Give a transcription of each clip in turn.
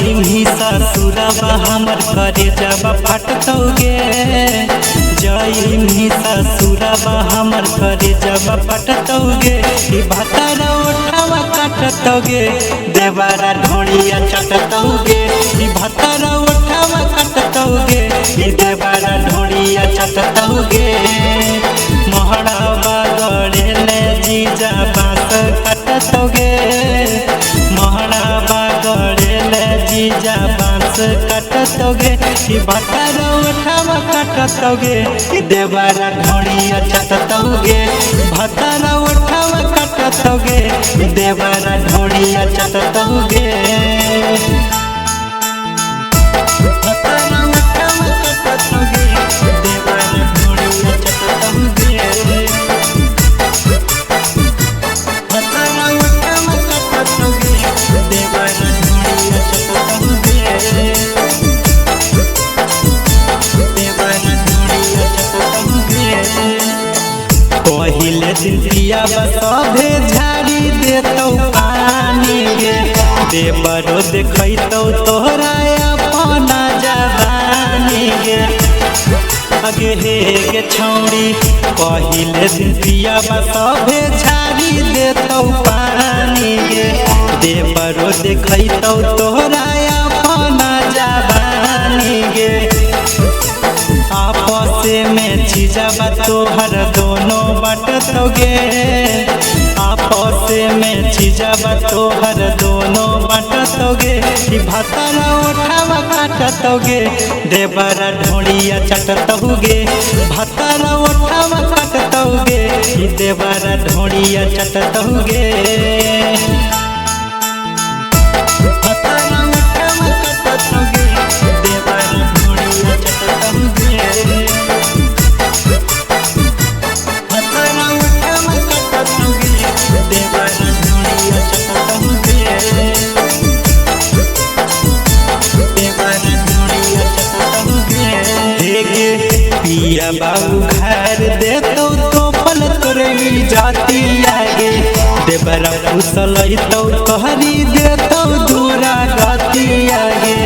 जई ससुरबा हमर करे जब फटतोगे जई ससुरबा हमर करे जब फटतोगे भतरा उठावा काटतोगे देवरा ढोड़िया चटतोगे भतरा उठावा काटतोगे देवरा ढोड़िया चटतोगे महड़ावा गड़ेले जीजा बांस काटतोगे महड़ावा गड़ेले जीजा बांस काटतोगे भतरा उठावा काटतोगे देवरा ढोड़िया चटतोगे भतरा उठावा काटतोगे देवरा ढोड़िया चटतोगे भतरा उठावा काटतोगे देवरा ढोड़िया चटतोगे भतरा उठावा काटतोगे देवरा ढोड़िया चटतोगे पहिले दिन पिया सभे झाड़ी देतौ पानी गे देवरो देखैतौ तोहरा अपना जवानी गे अगे हे गे छौड़ी पहिले दिन पिया सभे झाड़ी देतौ पानी गे देवरो देखैतौ तोहरा अपना जवानी गे आपस में चीजबा तोहर दोनों बटतोगे आपस में चीजबा तोहर दोनों बटतोगे भतरा उठावा काटतोगे देवरा ढोड़िया चटतोगे भतरा उठावा काटतोगे देवरा ढोड़िया चटतोगे भतरा उठावा काटतोगे देवरा ढोड़िया चटतोगे पिया बाबू घर देतौ तो पल तोरे जाती आगे देवरा कुशल तो कहरी देतौ दूरा गाती आगे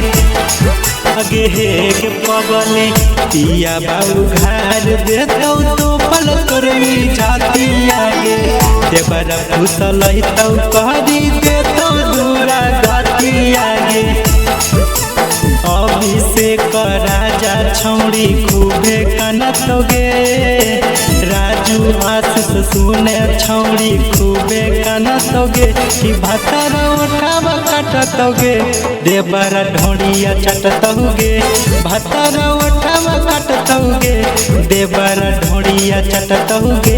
अगे हे के पवने पिया बाबू घर देतौ तो पल तोरे जाती आगे देवरा कुशल तो कहरी देतौ दूरा गाती आगे अभिषेक राजा छौड़ी खूबे कनतोगे राजू आशीष सुने छौड़ी खूबे कनतोगे भतरा उठावा काटतोगे देवरा ढोड़िया चटतोगे भतरा उठावा काटतोगे देवरा ढोड़िया चटतोगे।